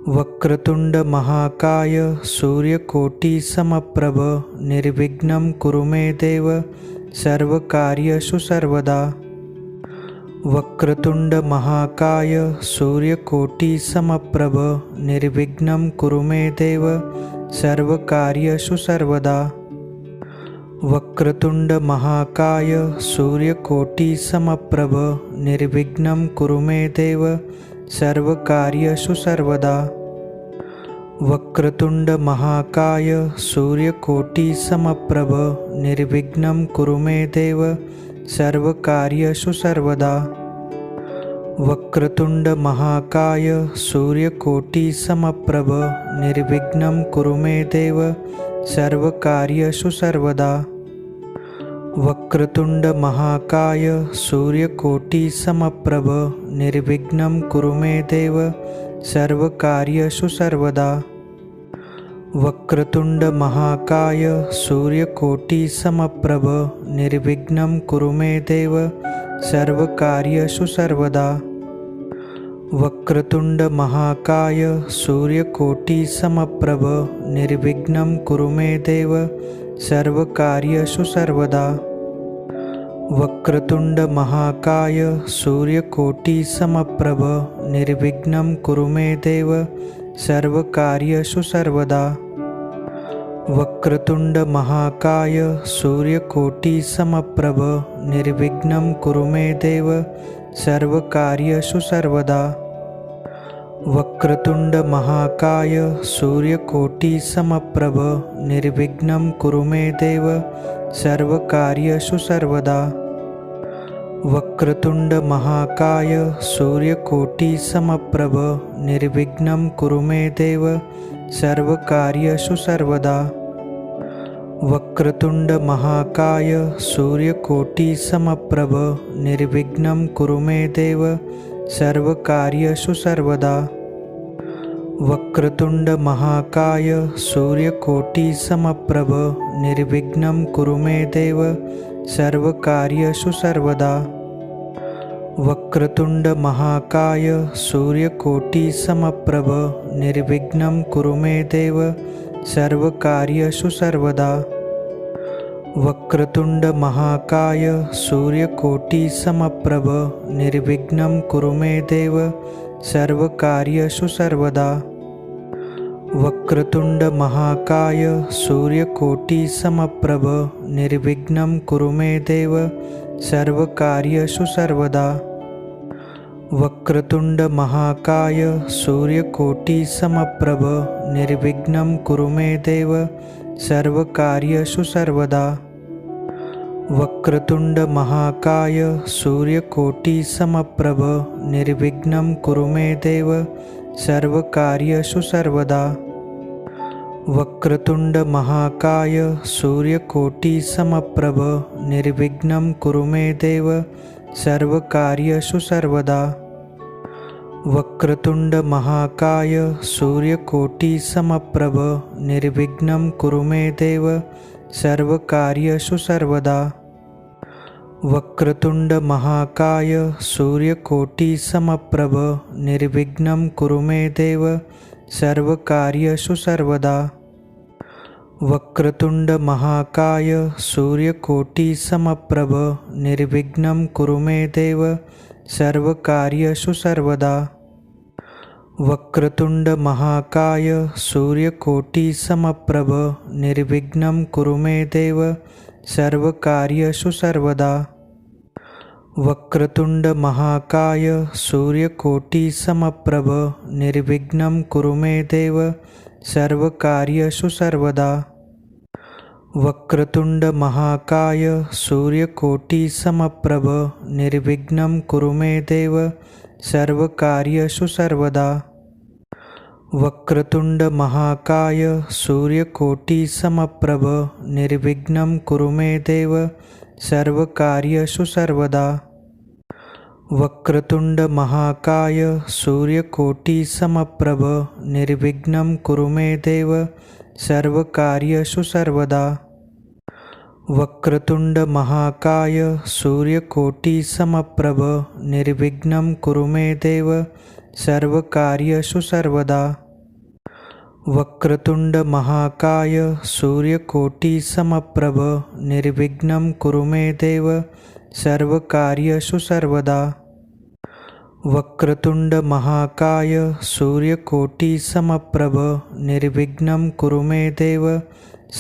वक्रतुंड महाकाय सूर्यकोटि समप्रभ निर्विघ्नं कुरु मे देव सर्वकार्येषु सर्वदा। वक्रतुंड महाकाय सूर्यकोटि समप्रभ निर्विघ्नं कुरु मे देव सर्वकार्येषु सर्वदा। वक्रतुंड महाकाय सूर्यकोटि समप्रभ निर्विघ्नं कुरु मे देव सर्वकार्येषु सर्वदा। वक्रतुंड महाकाय सूर्यकोटि समप्रभ निर्विघ्नं कुरु मे देव सर्वकार्येषु सर्वदा। वक्रतुंड महाकाय सूर्यकोटि समप्रभ निर्विघ्नं कुरु मे देव सर्वकार्येषु सर्वदा। वक्रतुंड महाकाय सूर्यकोटि समप्रभ निर्विघ्नं कुरु मे देव सर्वकार्येषु सर्वदा। वक्रतुंड महाकाय सूर्यकोटि समप्रभ निर्विघ्नं कुरु मे देव सर्वकार्येषु सर्वदा। वक्रतुंड महाकाय सूर्यकोटि समप्रभ निर्विघ्नं कुरु मे देव सर्वकार्येषु सर्वदा। वक्रतुंड महाकाय सूर्यकोटि समप्रभ निर्विघ्नं कुरु मे देव सर्वकार्येषु सर्वदा। वक्रतुंड महाकाय सूर्यकोटि समप्रभ निर्विघ्नं कुरु मे देव सर्वकार्येषु सर्वदा। वक्रतुंड महाकाय सूर्यकोटि समप्रभ निर्विघ्नं कुरु मे देव सर्वकार्येषु सर्वदा। वक्रतुंड महाकाय सूर्यकोटि समप्रभ निर्विघ्नं कुरु मे देव सर्वकार्येषु सर्वदा। वक्रतुंड महाकाय सूर्यकोटि समप्रभ निर्विघ्नं कुरु मे देव सर्वकार्येषु सर्वदा। वक्रतुंड महाकाय सूर्यकोटि समप्रभ निर्विघ्नं कुरु मे देव सर्वकार्येषु सर्वदा। वक्रतुंड महाकाय सूर्यकोटि समप्रभ निर्विघ्नं कुरु मे देव सर्वकार्येषु सर्वदा। वक्रतुंड महाकाय सूर्यकोटि समप्रभ निर्विघ्नं कुरु मे देव सर्वकार्येषु सर्वदा। वक्रतुंड महाकाय सूर्यकोटि समप्रभ निर्विघ्नं कुरु मे देव सर्वकार्येषु सर्वदा। वक्रतुंड महाकाय सूर्यकोटि समप्रभ निर्विघ्नं कुरु मे देव सर्वकार्येषु सर्वदा। वक्रतुंड महाकाय सूर्यकोटि समप्रभ निर्विघ्नं कुरु मे देव सर्वकार्येषु सर्वदा। वक्रतुंड महाकाय सूर्यकोटि समप्रभ निर्विघ्नं कुरु मे देव सर्वकार्येषु सर्वदा। वक्रतुंड महाकाय सूर्यकोटि समप्रभ निर्विघ्नं कुरु मे देव सर्वकार्येषु सर्वदा। वक्रतुंड महाकाय सूर्यकोटि समप्रभ निर्विघ्नं कुरु मे देव सर्वकार्येषु सर्वदा। वक्रतुंड महाकाय सूर्यकोटि समप्रभ निर्विघ्नं कुरु मे देव सर्वकार्येषु सर्वदा। वक्रतुंड महाकाय सूर्यकोटि समप्रभ निर्विघ्नं कुरु मे देव सर्वकार्येषु सर्वदा। वक्रतुंड महाकाय सूर्यकोटि समप्रभ निर्विघ्नं कुरु मे देव सर्वकार्येषु सर्वदा। वक्रतुंड महाकाय सूर्यकोटि समप्रभ निर्विघ्नं कुरु मे देव सर्वकार्येषु सर्वदा। वक्रतुंड महाकाय सूर्यकोटि समप्रभ निर्विघ्नं कुरु मे देव सर्वकार्येषु सर्वदा। वक्रतुंड महाकाय सूर्यकोटि समप्रभ निर्विघ्नं कुरु मे देव सर्वकार्येषु सर्वदा। वक्रतुंड महाकाय सूर्यकोटि समप्रभ निर्विघ्नं कुरु मे देव सर्वकार्येषु सर्वदा। वक्रतुंड महाकाय सूर्यकोटि समप्रभ निर्विघ्नं कुरु मे देव सर्वकार्येषु सर्वदा। वक्रतुंड महाकाय सूर्यकोटि समप्रभ निर्विघ्नं कुरु मे देव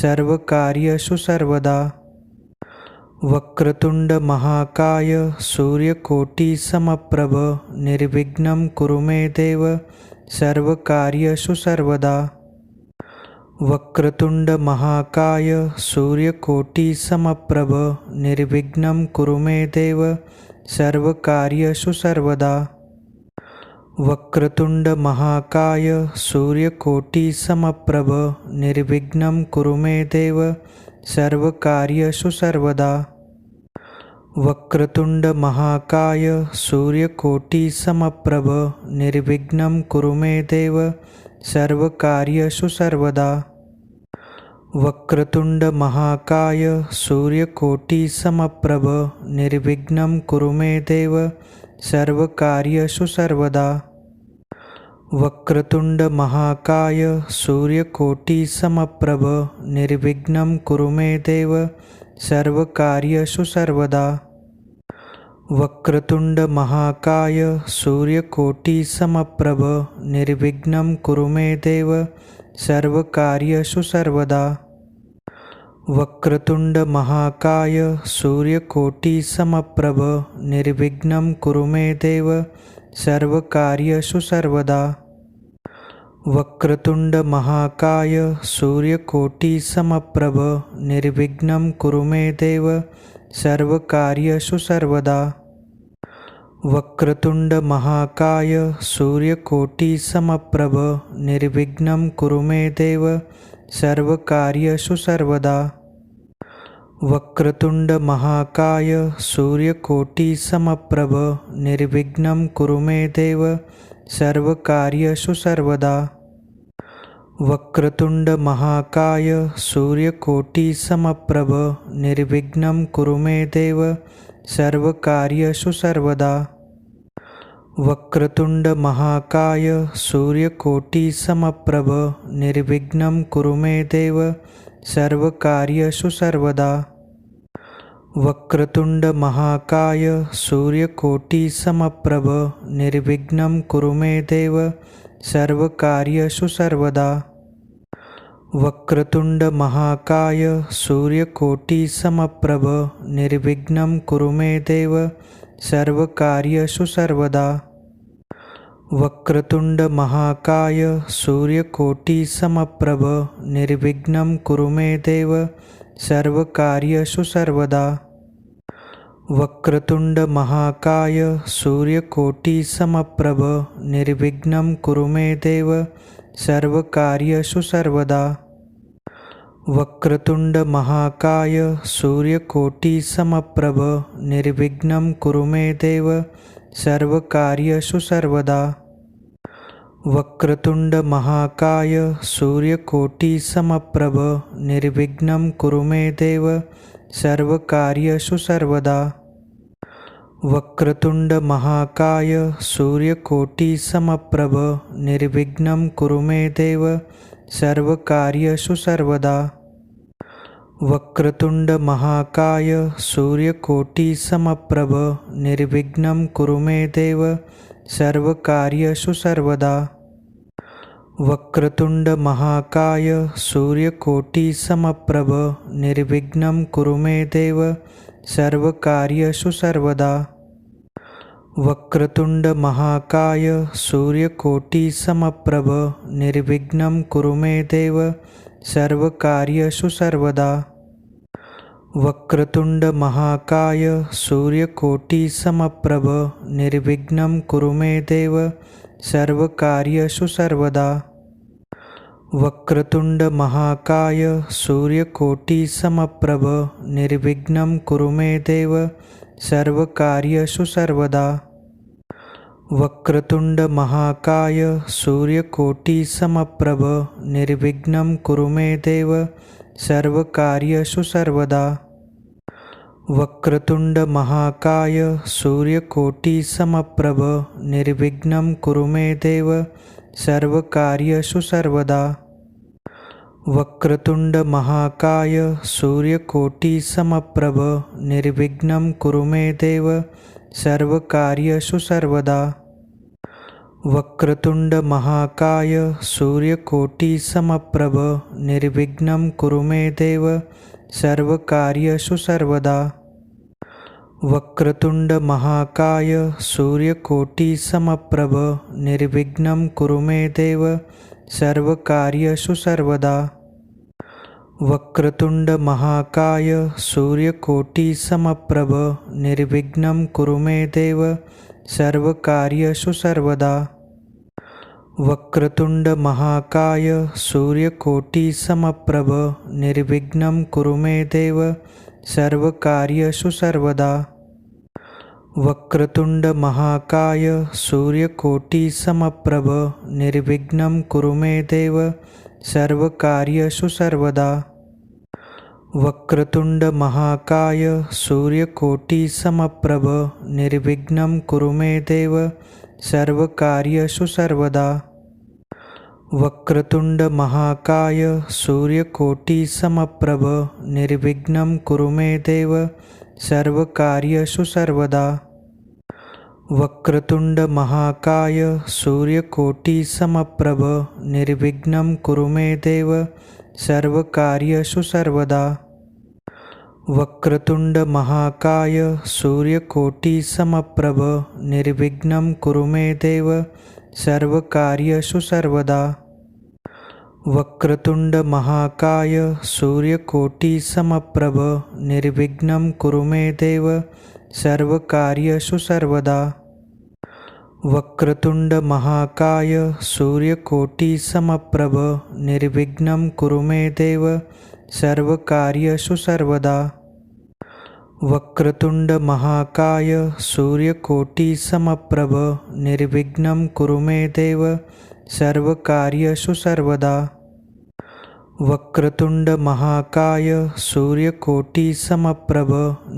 सर्वकार्येषु सर्वदा। वक्रतुंड महाकाय सूर्यकोटि समप्रभ निर्विघ्नं कुरु मे देव सर्वकार्येषु सर्वदा। वक्रतुंड महाकाय सूर्यकोटि समप्रभ निर्विघ्नं कुरु मे देव सर्वकार्येषु सर्वदा। वक्रतुंड महाकाय सूर्यकोटि समप्रभ निर्विघ्नं कुरु मे देव सर्वकार्येषु सर्वदा। वक्रतुंड महाकाय सूर्यकोटि समप्रभ निर्विघ्नं कुरु मे देव सर्वकार्येषु सर्वदा। वक्रतुंड महाकाय सूर्यकोटि समप्रभ निर्विघ्नं कुरु मे देव सर्वकार्येषु सर्वदा। वक्रतुंड महाकाय सूर्यकोटि समप्रभ निर्विघ्नं कुरु मे देव सर्वकार्येषु सर्वदा। वक्रतुंड महाकाय सूर्यकोटि समप्रभ निर्विघ्नं कुरु मे देव सर्वकार्येषु सर्वदा। वक्रतुंड महाकाय सूर्यकोटि समप्रभ निर्विघ्नं कुरु मे देव सर्वकार्येषु सर्वदा। वक्रतुंड महाकाय सूर्यकोटि समप्रभ निर्विघ्नं कुरु मे देव सर्वकार्येषु सर्वदा। वक्रतुंड महाकाय सूर्यकोटि समप्रभ निर्विघ्नं कुरु मे देव सर्वकार्येषु सर्वदा। वक्रतुंड महाकाय सूर्यकोटि समप्रभ निर्विघ्नं कुरु मे देव सर्वकार्येषु सर्वदा। वक्रतुंड महाकाय सूर्यकोटि समप्रभ निर्विघ्नं कुरु मे देव सर्वकार्येषु सर्वदा। वक्रतुंड महाकाय सूर्यकोटि समप्रभ निर्विघ्नं कुरु मे देव सर्वकार्येषु सर्वदा। वक्रतुंड महाकाय सूर्यकोटि समप्रभ निर्विघ्नं कुरु मे देव सर्वकार्येषु सर्वदा। वक्रतुंड महाकाय सूर्यकोटि समप्रभ निर्विघ्नं कुरु मे देव सर्वकार्येषु सर्वदा। वक्रतुंड महाकाय सूर्यकोटि समप्रभ निर्विघ्नं कुरु मे देव सर्वकार्येषु सर्वदा। वक्रतुंड महाकाय सूर्यकोटि समप्रभ निर्विघ्नं कुरु मे देव सर्वकार्येषु सर्वदा। वक्रतुंड महाकाय सूर्यकोटि समप्रभ निर्विघ्नं कुरु मे देव सर्वकार्येषु सर्वदा। वक्रतुंड महाकाय सूर्यकोटि समप्रभ निर्विघ्नं कुरु मे देव सर्वकार्येषु सर्वदा। वक्रतुंड महाकाय सूर्यकोटि समप्रभ निर्विघ्नं कुरु मे देव सर्वकार्येषु सर्वदा। वक्रतुंड महाकाय सूर्यकोटि समप्रभ निर्विघ्नं कुरु मे देव सर्वकार्येषु सर्वदा। वक्रतुंड महाकाय सूर्यकोटि समप्रभ निर्विघ्नं कुरु मे देव सर्वकार्येषु सर्वदा। वक्रतुंड महाकाय सूर्यकोटि समप्रभ निर्विघ्नं कुरु मे देव सर्वकार्येषु सर्वदा। वक्रतुंड महाकाय सूर्यकोटि समप्रभ निर्विघ्नं कुरु मे देव सर्वकार्येषु सर्वदा। वक्रतुंड महाकाय सूर्यकोटि समप्रभ निर्विघ्नं कुरु मे देव सर्वकार्येषु सर्वदा। वक्रतुंड महाकाय सूर्यकोटि समप्रभ निर्विघ्नं कुरु मे देव सर्वकार्येषु सर्वदा। वक्रतुंड महाकाय सूर्यकोटि समप्रभ निर्विघ्नं कुरु मे देव सर्वकार्येषु सर्वदा। वक्रतुंड महाकाय सूर्यकोटि समप्रभ निर्विघ्नं कुरु मे देव सर्वकार्येषु सर्वदा। वक्रतुंड महाकाय सूर्यकोटि समप्रभ निर्विघ्नं कुरु मे देव सर्वकार्येषु सर्वदा। वक्रतुंड महाकाय सूर्यकोटि समप्रभ निर्विघ्नं कुरु मे देव सर्वकार्येषु सर्वदा। वक्रतुंड महाकाय सूर्यकोटि समप्रभ निर्विघ्नं कुरु मे देव सर्वकार्येषु सर्वदा। वक्रतुंड महाकाय सूर्यकोटि समप्रभ निर्विघ्नं कुरु मे देव सर्वकार्येषु सर्वदा। वक्रतुंड महाकाय सूर्यकोटि समप्रभ निर्विघ्नं कुरु मे देव सर्वकार्येषु सर्वदा। वक्रतुंड महाकाय सूर्यकोटि समप्रभ निर्विघ्नं कुरु मे देव सर्वकार्येषु सर्वदा। वक्रतुंड महाकाय सूर्यकोटि समप्रभ निर्विघ्नं कुरु मे देव सर्वकार्येषु सर्वदा। वक्रतुंड महाकाय सूर्यकोटि समप्रभ निर्विघ्नं कुरु मे देव सर्वकार्येषु सर्वदा। वक्रतुंड महाकाय सूर्यकोटि समप्रभ निर्विघ्नं कुरु मे देव सर्वकार्येषु सर्वदा। वक्रतुंड महाकाय सूर्यकोटि समप्रभ निर्विघ्नं कुरु मे देव सर्वकार्येषु सर्वदा। वक्रतुंड महाकाय सूर्यकोटि समप्रभ निर्विघ्नं कुरु मे देव सर्वकार्येषु सर्वदा। वक्रतुंड महाकाय सूर्यकोटि समप्रभ निर्विघ्नं कुरु मे देव सर्वकार्येषु सर्वदा। वक्रतुंड महाकाय सूर्यकोटि समप्रभ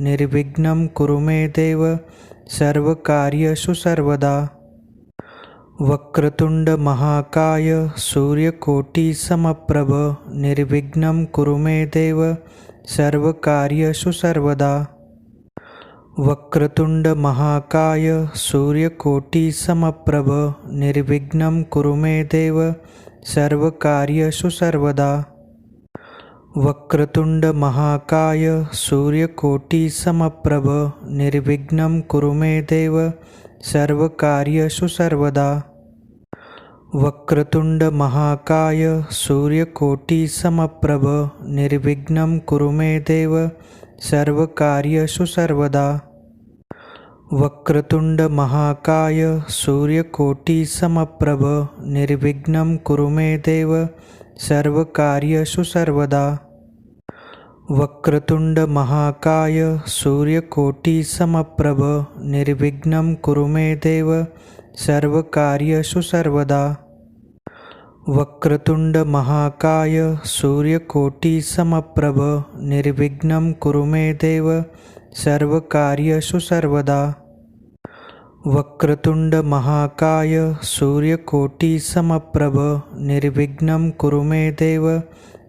निर्विघ्नं कुरु मे देव सर्वकार्येषु सर्वदा। वक्रतुंड महाकाय सूर्यकोटि समप्रभ निर्विघ्नं कुरु मे देव सर्वकार्येषु सर्वदा। वक्रतुंड महाकाय सूर्यकोटि समप्रभ निर्विघ्नं कुरु मे देव सर्वकार्येषु सर्वदा। वक्रतुंड महाकाय सूर्यकोटि समप्रभ निर्विघ्नं कुरु मे देव सर्वकार्येषु सर्वदा। वक्रतुंड महाकाय सूर्यकोटि समप्रभ निर्विघ्नं कुरु मे देव सर्वकार्येषु सर्वदा। वक्रतुंड महाकाय सूर्यकोटि समप्रभ निर्विघ्नं कुरु मे देव सर्वकार्येषु सर्वदा। वक्रतुंड महाकाय सूर्यकोटि समप्रभ निर्विघ्नं कुरु मे देव सर्वकार्येषु सर्वदा। वक्रतुंड महाकाय सूर्यकोटि समप्रभ निर्विघ्नं कुरु मे देव सर्वकार्येषु सर्वदा। वक्रतुंड महाकाय सूर्यकोटि समप्रभ निर्विघ्नं कुरु मे देव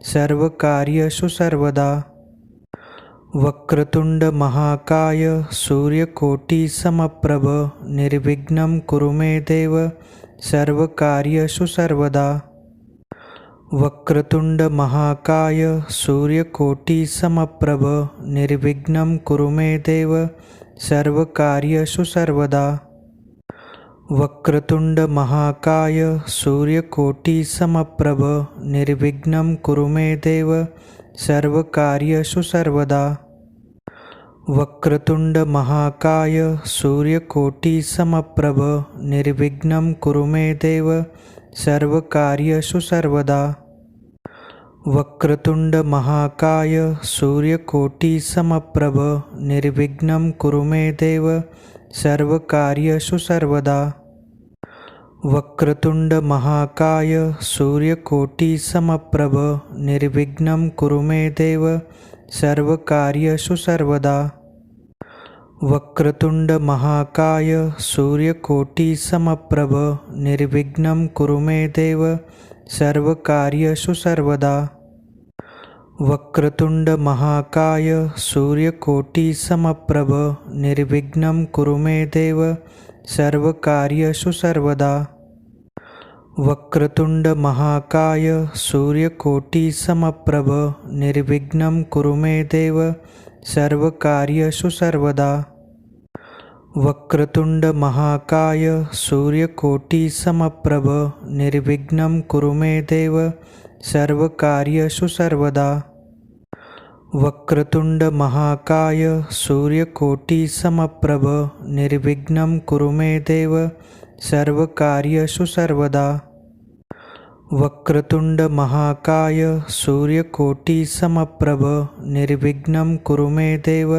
सर्वकार्येषु सर्वदा। वक्रतुंड महाकाय सूर्यकोटि समप्रभ निर्विघ्नं कुरु मे देव सर्वकार्येषु सर्वदा। वक्रतुंड महाकाय सूर्यकोटि समप्रभ निर्विघ्नं कुरु मे देव सर्वकार्येषु सर्वदा। वक्रतुंड महाकाय सूर्यकोटि समप्रभ निर्विघ्नं कुरु मे देव सर्वकार्येषु सर्वदा। वक्रतुंड महाकाय सूर्यकोटि समप्रभ निर्विघ्नं कुरु मे देव सर्वकार्येषु सर्वदा। वक्रतुंड महाकाय सूर्यकोटि समप्रभ निर्विघ्नं कुरु मे देव सर्वकार्येषु सर्वदा। वक्रतुंड महाकाय सूर्यकोटि समप्रभ निर्विघ्नं कुरु मे देव सर्वकार्येषु सर्वदा। वक्रतुंड महाकाय सूर्यकोटि समप्रभ निर्विघ्नं कुरु मे देव सर्वकार्येषु सर्वदा। वक्रतुंड महाकाय सूर्यकोटि समप्रभ निर्विघ्नं कुरु मे देव सर्वकार्येषु सर्वदा। वक्रतुंड महाकाय सूर्यकोटि समप्रभ निर्विघ्नं कुरु मे देव सर्वकार्येषु सर्वदा। वक्रतुंड महाकाय सूर्यकोटि समप्रभ निर्विघ्नं कुरु मे देव सर्वकार्येषु सर्वदा। वक्रतुंड महाकाय सूर्यकोटि समप्रभ निर्विघ्नं कुरु मे देव सर्वकार्येषु सर्वदा। वक्रतुंड महाकाय सूर्यकोटि समप्रभ निर्विघ्नं कुरु मे देव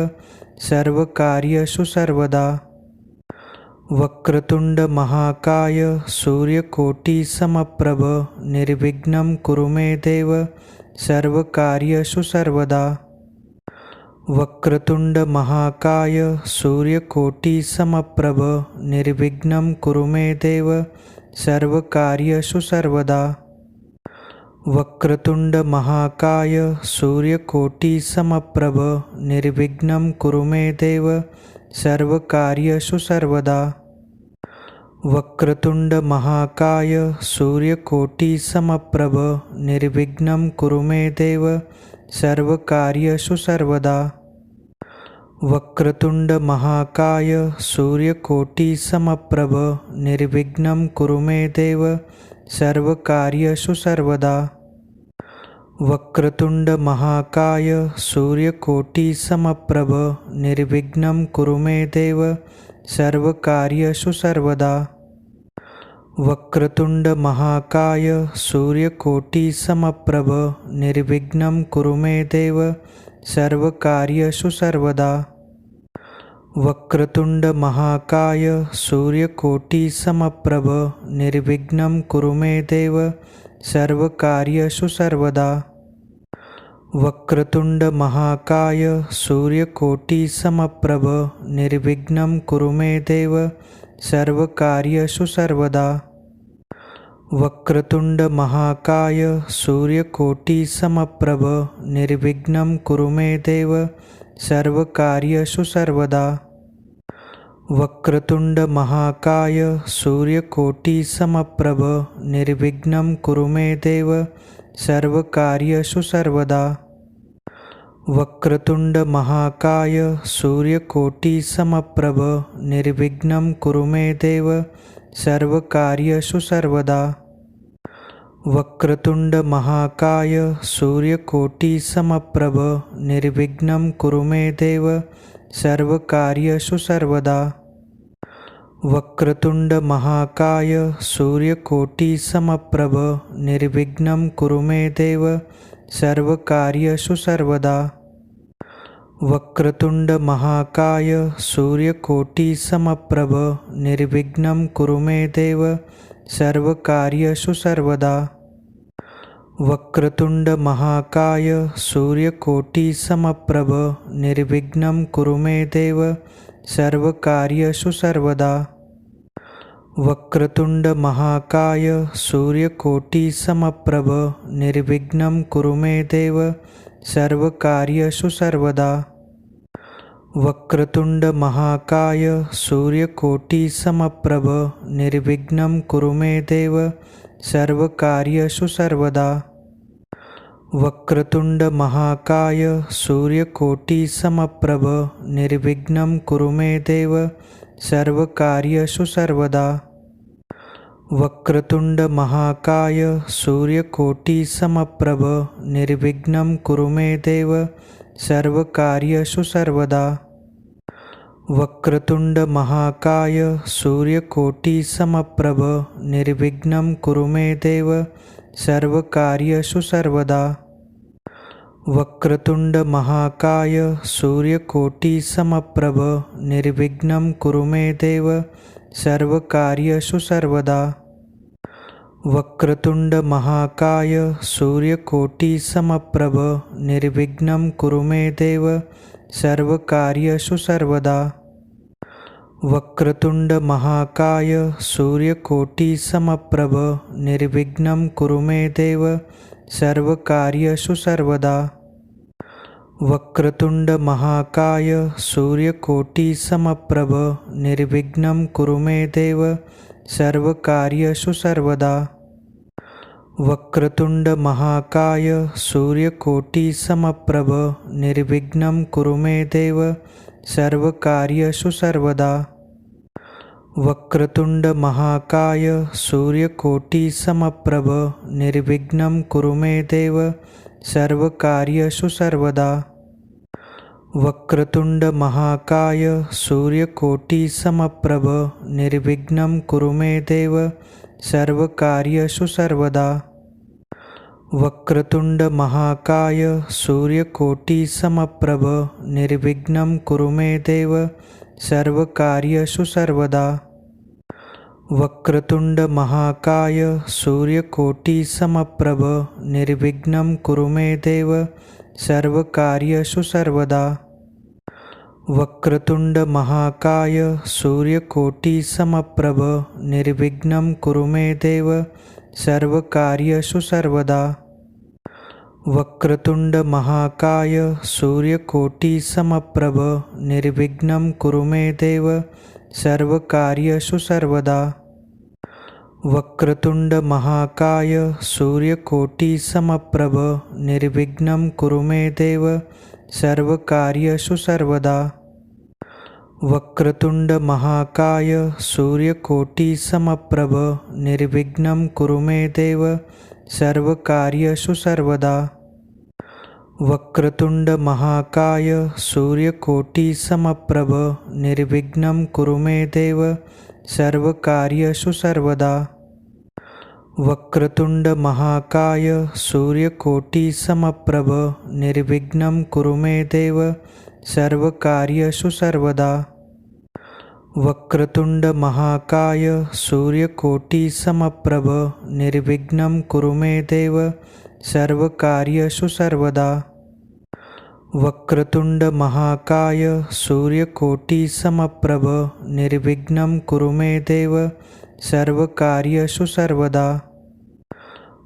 सर्वकार्येषु सर्वदा। वक्रतुंड महाकाय सूर्यकोटि समप्रभ निर्विघ्नं कुरु मे देव सर्वकार्येषु सर्वदा। वक्रतुंड महाकाय सूर्यकोटि समप्रभ निर्विघ्नं कुरु मे देव सर्वकार्येषु सर्वदा। वक्रतुंड महाकाय सूर्यकोटि समप्रभ निर्विघ्नं कुरु मे देव सर्वकार्येषु सर्वदा। वक्रतुंड महाकाय सूर्यकोटि समप्रभ निर्विघ्नं कुरु मे देव सर्वकार्येषु सर्वदा। वक्रतुंड महाकाय सूर्यकोटि समप्रभ निर्विघ्नं कुरु मे देव सर्वकार्येषु सर्वदा। वक्रतुंड महाकाय सूर्यकोटि समप्रभ निर्विघ्नं कुरु मे देव सर्वकार्येषु सर्वदा। वक्रतुंड महाकाय सूर्यकोटि समप्रभ निर्विघ्नं कुरु मे देव सर्वकार्येषु सर्वदा। वक्रतुंड महाकाय सूर्यकोटि समप्रभ निर्विघ्नं कुरु मे देव सर्वकार्येषु सर्वदा। वक्रतुंड महाकाय सूर्यकोटि समप्रभ निर्विघ्नं कुरु मे देव सर्वकार्येषु सर्वदा। वक्रतुंड महाकाय सूर्यकोटि समप्रभ निर्विघ्नं कुरु मे देव सर्वकार्येषु सर्वदा। वक्रतुंड महाकाय सूर्यकोटि समप्रभ निर्विघ्नं कुरु मे देव सर्वकार्येषु सर्वदा। वक्रतुंड महाकाय सूर्यकोटि समप्रभ निर्विघ्नं कुरु मे देव सर्वकार्येषु सर्वदा। वक्रतुंड महाकाय सूर्यकोटि समप्रभ निर्विघ्नं कुरु मे देव सर्वकार्येषु सर्वदा। वक्रतुंड महाकाय सूर्यकोटि समप्रभ निर्विघ्नं कुरु मे देव सर्वकार्येषु सर्वदा। वक्रतुंड महाकाय सूर्यकोटि समप्रभ निर्विघ्नं कुरु मे देव सर्वकार्येषु सर्वदा। वक्रतुंड महाकाय सूर्यकोटि समप्रभ निर्विघ्नं कुरु मे देव सर्वकार्येषु सर्वदा। वक्रतुंड महाकाय सूर्यकोटि समप्रभ निर्विघ्नं कुरु मे देव सर्वकार्येषु सर्वदा। वक्रतुंड महाकाय सूर्यकोटि समप्रभ निर्विघ्नं कुरु मे देव सर्वकार्येषु सर्वदा। वक्रतुंड महाकाय सूर्यकोटि समप्रभ निर्विघ्नं कुरु मे देव सर्वकार्येषु सर्वदा। वक्रतुंड महाकाय सूर्यकोटि समप्रभ निर्विघ्नं कुरु मे देव सर्वकार्येषु सर्वदा। वक्रतुंड महाकाय सूर्यकोटि समप्रभ निर्विघ्नं कुरु मे देव सर्वकार्येषु सर्वदा। वक्रतुंड महाकाय सूर्यकोटि समप्रभ निर्विघ्नं कुरु मे देव सर्वकार्येषु सर्वदा। वक्रतुंड महाकाय सूर्यकोटि समप्रभ निर्विघ्नं कुरु मे देव सर्वकार्येषु सर्वदा। वक्रतुंड महाकाय सूर्यकोटि समप्रभ निर्विघ्नं कुरु मे देव सर्वकार्येषु सर्वदा। वक्रतुंड महाकाय सूर्यकोटि समप्रभ निर्विघ्नं कुरु मे देव सर्वकार्येषु सर्वदा। वक्रतुंड महाकाय सूर्यकोटि समप्रभ निर्विघ्नं कुरु मे देव सर्वकार्येषु सर्वदा। वक्रतुंड महाकाय सूर्यकोटि समप्रभ निर्विघ्नं कुरु मे देव सर्वकार्येषु सर्वदा। वक्रतुंड महाकाय सूर्यकोटि समप्रभ निर्विघ्नं कुरु मे देव सर्वकार्येषु सर्वदा। वक्रतुंड महाकाय सूर्यकोटि समप्रभ निर्विघ्नं कुरु मे देव सर्वकार्येषु सर्वदा। वक्रतुंड महाकाय सूर्यकोटि समप्रभ निर्विघ्नं कुरु मे देव सर्वकार्येषु सर्वदा। वक्रतुंड महाकाय सूर्यकोटि समप्रभ निर्विघ्नं कुरु मे देव सर्वकार्येषु सर्वदा। वक्रतुंड महाकाय सूर्यकोटि समप्रभ निर्विघ्नं कुरु मे देव सर्वकार्येषु सर्वदा। वक्रतुंड महाकाय सूर्यकोटि समप्रभ निर्विघ्नं कुरु मे देव सर्वकार्येषु सर्वदा। वक्रतुंड महाकाय सूर्यकोटि समप्रभ निर्विघ्नं कुरु मे देव सर्वकार्येषु सर्वदा। वक्रतुंड महाकाय सूर्यकोटि समप्रभ निर्विघ्नं कुरु मे देव सर्वकार्येषु सर्वदा। वक्रतुंड महाकाय सूर्यकोटि समप्रभ निर्विघ्नं कुरु मे देव सर्वकार्येषु सर्वदा। वक्रतुंड महाकाय सूर्यकोटि समप्रभ निर्विघ्नं कुरु मे देव सर्वकार्येषु सर्वदा। वक्रतुंड महाकाय सूर्यकोटि समप्रभ निर्विघ्नं कुरु मे देव सर्वकार्येषु सर्वदा।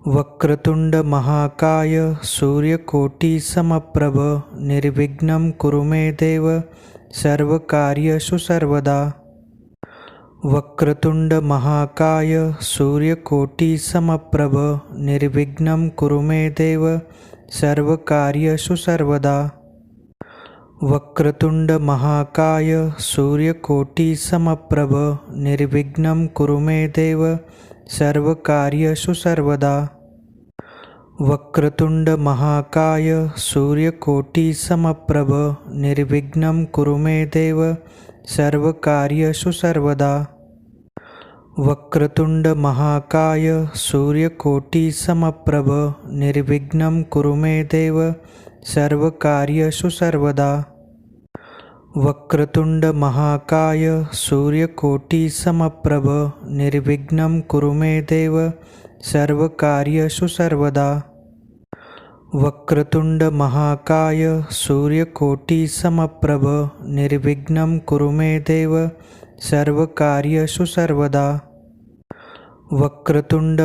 वक्रतुंड महाकाय सूर्यकोटि समप्रभ निर्विघ्नं कुरु मे देव सर्वकार्येषु सर्वदा। वक्रतुंड महाकाय सूर्यकोटि समप्रभ निर्विघ्नं कुरु मे देव सर्वकार्येषु सर्वदा। वक्रतुंड महाकाय सूर्यकोटि समप्रभ निर्विघ्नं कुरु मे देव सर्वकार्येषु सर्वदा। वक्रतुंड महाकाय सूर्यकोटि समप्रभ निर्विघ्नं कुरु मे देव सर्वकार्येषु सर्वदा। वक्रतुंड महाकाय सूर्यकोटि समप्रभ निर्विघ्नं कुरु मे देव सर्वकार्येषु सर्वदा। वक्रतुंड महाकाय सूर्यकोटि समप्रभ निर्विघ्नं कुरु मे देव सर्वकार्येषु सर्वदा। वक्रतुंड महाकाय सूर्यकोटि समप्रभ निर्विघ्नं कुरु मे देव सर्वकार्येषु सर्वदा। वक्रतुंड